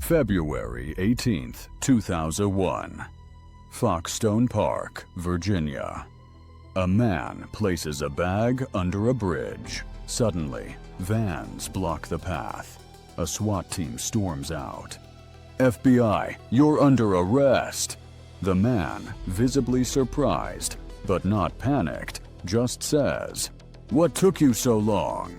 February 18, 2001. Foxstone Park, Virginia. A man places a bag under a bridge. Suddenly, vans block the path. A SWAT team storms out. "FBI, you're under arrest!" The man, visibly surprised, but not panicked, just says, "What took you so long?"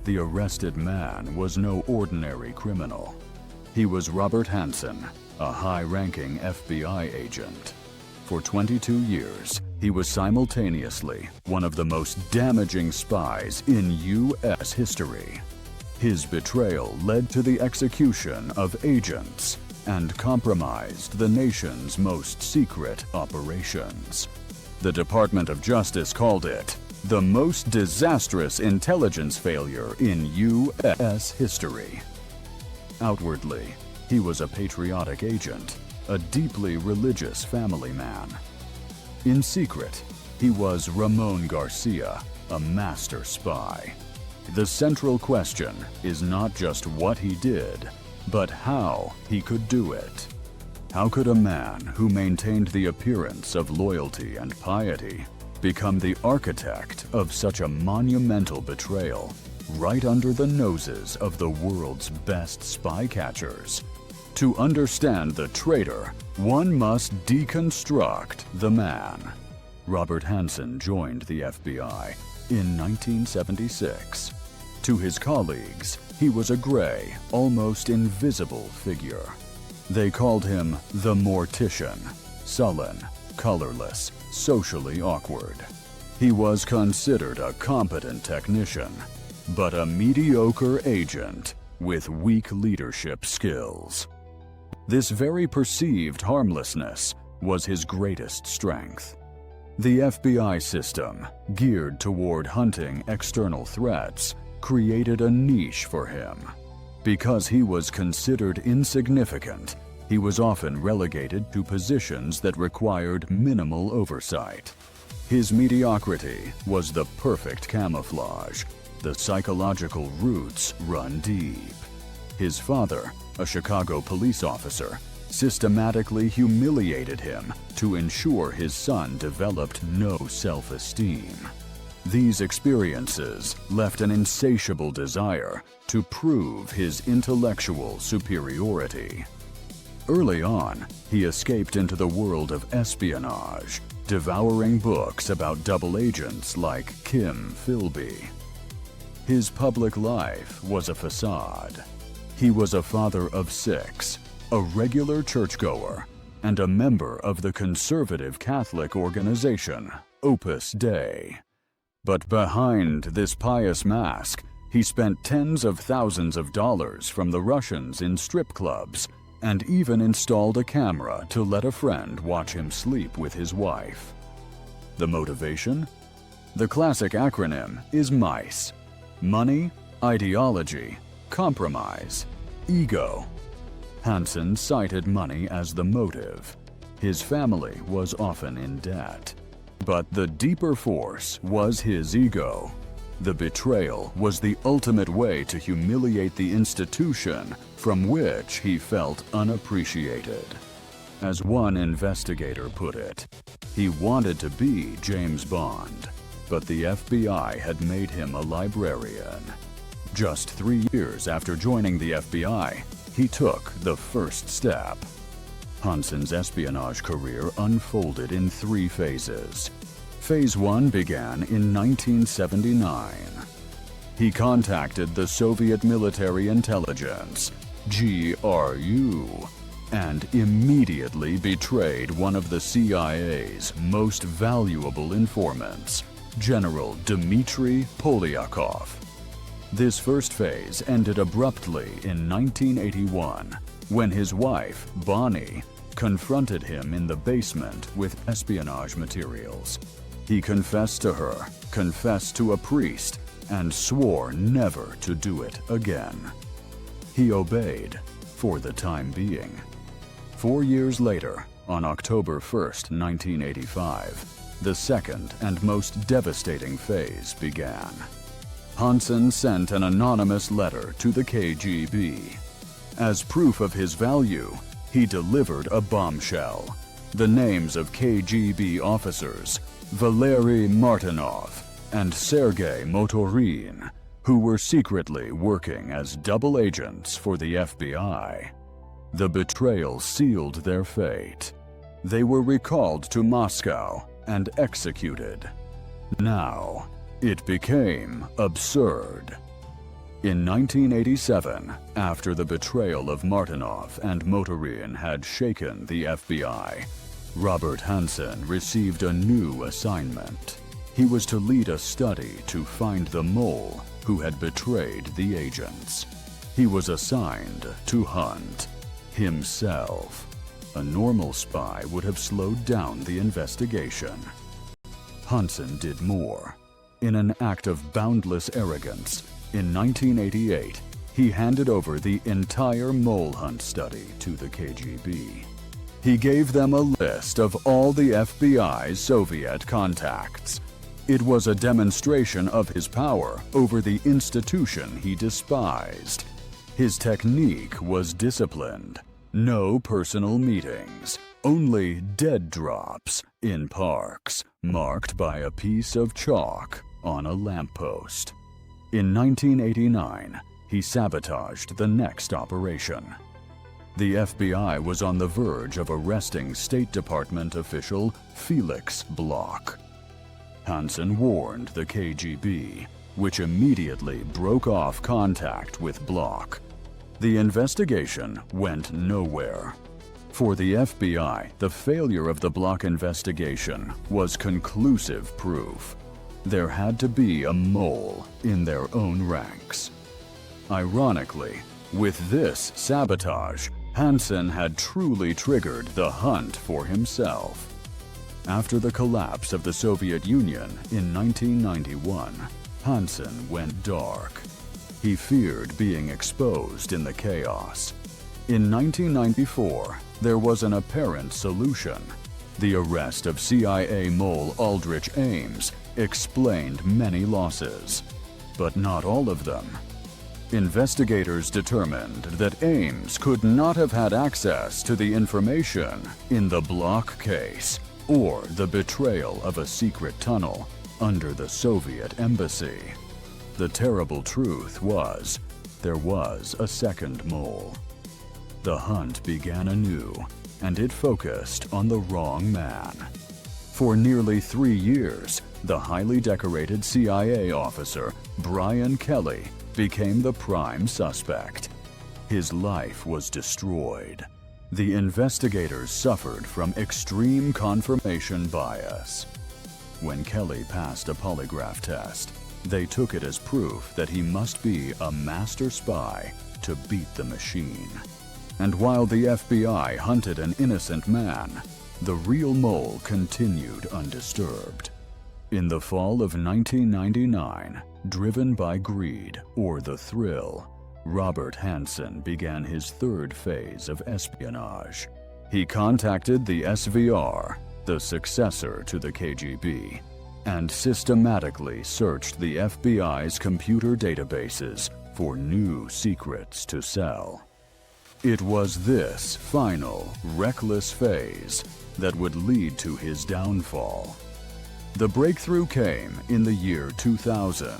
The arrested man was no ordinary criminal. He was Robert Hanssen, a high-ranking FBI agent. For 22 years, he was simultaneously one of the most damaging spies in U.S. history. His betrayal led to the execution of agents and compromised the nation's most secret operations. The Department of Justice called it the most disastrous intelligence failure in U.S. history. Outwardly, he was a patriotic agent, a deeply religious family man. In secret, he was Ramon Garcia, a master spy. The central question is not just what he did, but how he could do it. How could a man who maintained the appearance of loyalty and piety become the architect of such a monumental betrayal right under the noses of the world's best spy catchers? To understand the traitor, one must deconstruct the man. Robert Hanssen joined the FBI in 1976. To his colleagues, he was a gray, almost invisible figure. They called him the mortician, sullen, colorless, socially awkward. He was considered a competent technician, but a mediocre agent with weak leadership skills. This very perceived harmlessness was his greatest strength. The FBI system, geared toward hunting external threats, created a niche for him. Because he was considered insignificant, he was often relegated to positions that required minimal oversight. His mediocrity was the perfect camouflage. The psychological roots run deep. His father, a Chicago police officer, systematically humiliated him to ensure his son developed no self-esteem. These experiences left an insatiable desire to prove his intellectual superiority. Early on, he escaped into the world of espionage, devouring books about double agents like Kim Philby. His public life was a facade. He was a father of 6, a regular churchgoer, and a member of the conservative Catholic organization, Opus Dei. But behind this pious mask, he spent tens of thousands of dollars from the Russians in strip clubs and even installed a camera to let a friend watch him sleep with his wife. The motivation? The classic acronym is MICE: money, ideology, compromise, ego. Hanssen cited money as the motive. His family was often in debt. But the deeper force was his ego. The betrayal was the ultimate way to humiliate the institution from which he felt unappreciated. As one investigator put it, he wanted to be James Bond, but the FBI had made him a librarian. Just 3 years after joining the FBI, he took the first step. Hanssen's espionage career unfolded in 3 phases. Phase 1 began in 1979. He contacted the Soviet Military Intelligence, GRU, and immediately betrayed one of the CIA's most valuable informants, General Dmitry Polyakov. This first phase ended abruptly in 1981, when his wife, Bonnie, confronted him in the basement with espionage materials. He confessed to her, confessed to a priest, and swore never to do it again. He obeyed, for the time being. 4 years later, on October 1st, 1985, the second and most devastating phase began. Hanssen sent an anonymous letter to the KGB. As proof of his value, he delivered a bombshell: the names of KGB officers Valery Martinov and Sergei Motorin, who were secretly working as double agents for the FBI. The betrayal sealed their fate. They were recalled to Moscow and executed. Now, it became absurd. In 1987, after the betrayal of Martinov and Motorin had shaken the FBI, Robert Hanssen received a new assignment. He was to lead a study to find the mole who had betrayed the agents. He was assigned to hunt himself. A normal spy would have slowed down the investigation. Hanssen did more. In an act of boundless arrogance, in 1988, he handed over the entire mole hunt study to the KGB. He gave them a list of all the FBI's Soviet contacts. It was a demonstration of his power over the institution he despised. His technique was disciplined. No personal meetings, only dead drops in parks, marked by a piece of chalk on a lamppost. In 1989, he sabotaged the next operation. The FBI was on the verge of arresting State Department official Felix Bloch. Hanssen warned the KGB, which immediately broke off contact with Bloch. The investigation went nowhere. For the FBI, the failure of the Bloch investigation was conclusive proof. There had to be a mole in their own ranks. Ironically, with this sabotage, Hanssen had truly triggered the hunt for himself. After the collapse of the Soviet Union in 1991, Hanssen went dark. He feared being exposed in the chaos. In 1994, there was an apparent solution. The arrest of CIA mole Aldrich Ames explained many losses, but not all of them. Investigators determined that Ames could not have had access to the information in the Bloch case or the betrayal of a secret tunnel under the Soviet embassy. The terrible truth was, there was a second mole. The hunt began anew, and it focused on the wrong man. For nearly 3 years, the highly decorated CIA officer Brian Kelley became the prime suspect. His life was destroyed. The investigators suffered from extreme confirmation bias. When Kelley passed a polygraph test, they took it as proof that he must be a master spy to beat the machine. And while the FBI hunted an innocent man, the real mole continued undisturbed. In the fall of 1999, driven by greed or the thrill, Robert Hanssen began his third phase of espionage. He contacted the SVR, the successor to the KGB, and systematically searched the FBI's computer databases for new secrets to sell. It was this final, reckless phase that would lead to his downfall. The breakthrough came in the year 2000,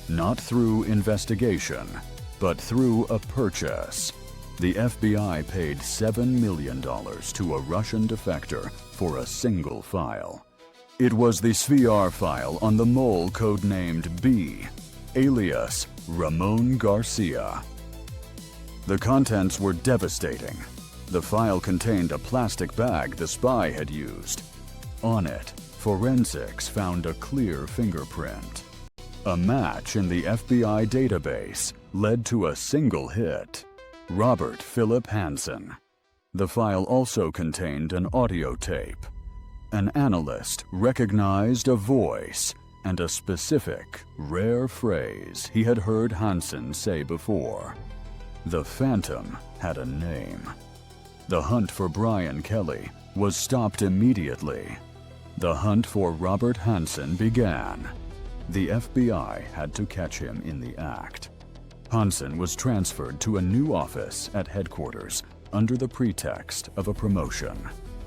not through investigation, but through a purchase. The FBI paid $7 million to a Russian defector for a single file. It was the SVR file on the mole codenamed B, alias Ramon Garcia. The contents were devastating. The file contained a plastic bag the spy had used. On it, forensics found a clear fingerprint. A match in the FBI database led to a single hit: Robert Philip Hanssen. The file also contained an audio tape. An analyst recognized a voice and a specific, rare phrase he had heard Hanssen say before. The Phantom had a name. The hunt for Brian Kelley was stopped immediately. The hunt for Robert Hanssen began. The FBI had to catch him in the act. Hanssen was transferred to a new office at headquarters under the pretext of a promotion,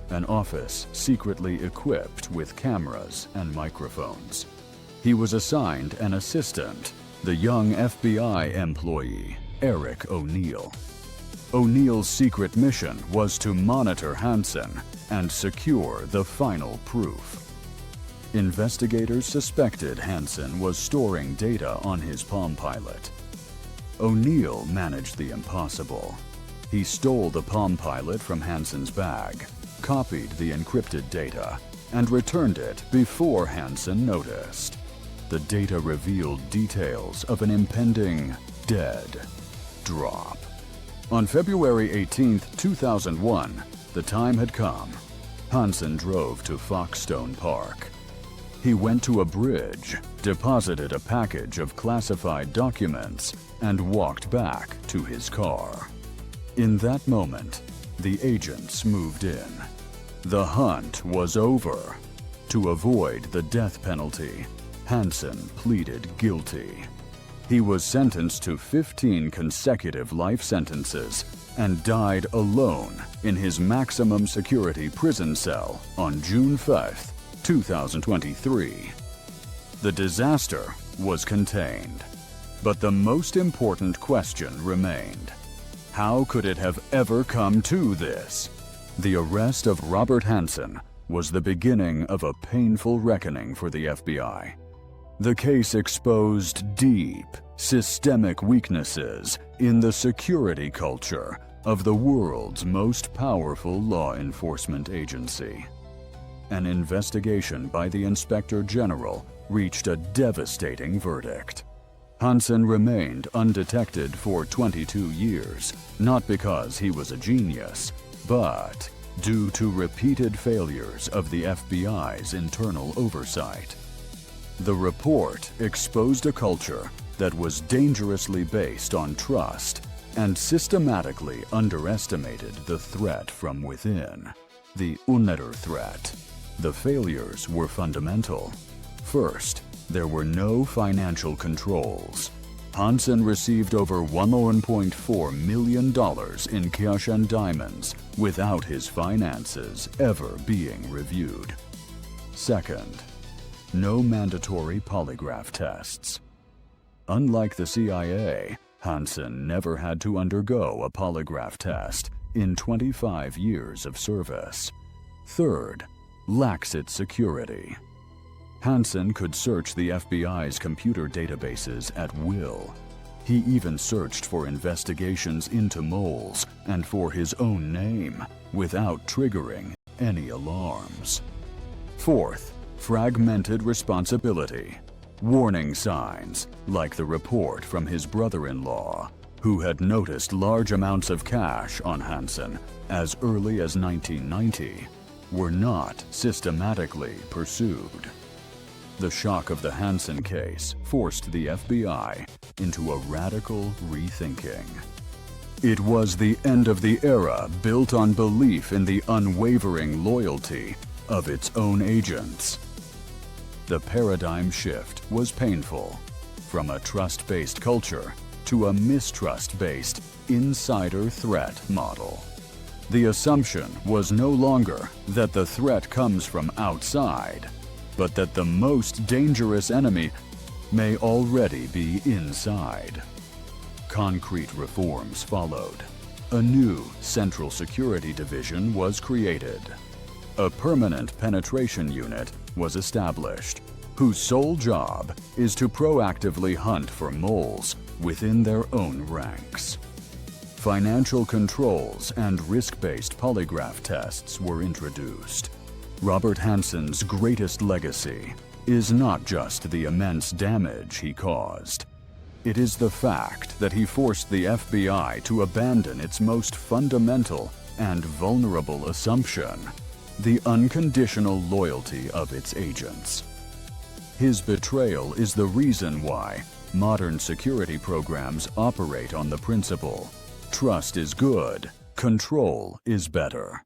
an office secretly equipped with cameras and microphones. He was assigned an assistant, the young FBI employee, Eric O'Neill. O'Neill's secret mission was to monitor Hanssen and secure the final proof. Investigators suspected Hanssen was storing data on his Palm Pilot. O'Neill managed the impossible. He stole the Palm Pilot from Hanssen's bag, copied the encrypted data, and returned it before Hanssen noticed. The data revealed details of an impending dead drop. On February 18, 2001, the time had come. Hanssen drove to Foxstone Park. He went to a bridge, deposited a package of classified documents, and walked back to his car. In that moment, the agents moved in. The hunt was over. To avoid the death penalty, Hanssen pleaded guilty. He was sentenced to 15 consecutive life sentences and died alone in his maximum security prison cell on June 5, 2023. The disaster was contained, but the most important question remained. How could it have ever come to this? The arrest of Robert Hanssen was the beginning of a painful reckoning for the FBI. The case exposed deep, systemic weaknesses in the security culture of the world's most powerful law enforcement agency. An investigation by the Inspector General reached a devastating verdict. Hanssen remained undetected for 22 years, not because he was a genius, but due to repeated failures of the FBI's internal oversight. The report exposed a culture that was dangerously based on trust and systematically underestimated the threat from within, the Unner threat. The failures were fundamental. First, there were no financial controls. Hanssen received over $1.4 million in cash and diamonds without his finances ever being reviewed. Second, no mandatory polygraph tests. Unlike the CIA, Hanssen never had to undergo a polygraph test in 25 years of service. Third, lax its security. Hanssen could search the FBI's computer databases at will. He even searched for investigations into moles and for his own name without triggering any alarms. Fourth, fragmented responsibility. Warning signs, like the report from his brother-in-law, who had noticed large amounts of cash on Hanssen as early as 1990, were not systematically pursued. The shock of the Hanssen case forced the FBI into a radical rethinking. It was the end of the era built on belief in the unwavering loyalty of its own agents. The paradigm shift was painful, from a trust-based culture to a mistrust-based insider threat model. The assumption was no longer that the threat comes from outside, but that the most dangerous enemy may already be inside. Concrete reforms followed. A new Central Security Division was created. A permanent penetration unit was established, whose sole job is to proactively hunt for moles within their own ranks. Financial controls and risk-based polygraph tests were introduced. Robert Hanssen's greatest legacy is not just the immense damage he caused. It is the fact that he forced the FBI to abandon its most fundamental and vulnerable assumption, the unconditional loyalty of its agents. His betrayal is the reason why modern security programs operate on the principle, trust is good, control is better.